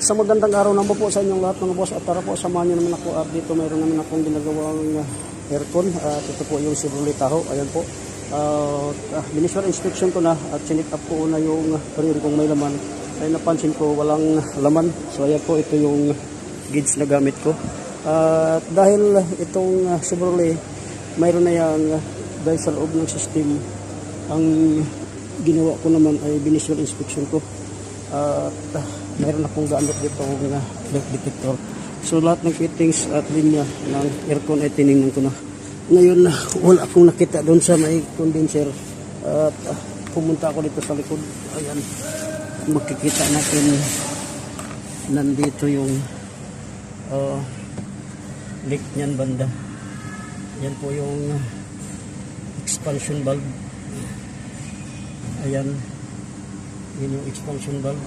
Sa magandang araw naman po sa inyong lahat mga boss, at tara po samahan nyo naman ako at dito mayroon naman akong ginagawang aircon at ito po yung Chevrolet Tahoe. Ayan po, initial inspection ko na at chinik up ko na yung rin kung may laman, ay napansin ko walang laman. So ayan po, ito yung gauge na gamit ko at dahil itong Chevrolet mayroon na yung dahil sa loob ng system, ang ginawa ko naman ay visual inspection ko at mayroon akong gamit dito ng leak detector. So lahat ng fittings at linya ng aircon ay tinignan ko na. Ngayon wala akong nakita doon sa may condenser at pumunta ako dito sa likod. Ayan, makikita natin nandito yung leak niyan banda. Yan po yung expansion valve. Ayan, yun yung expansion valve.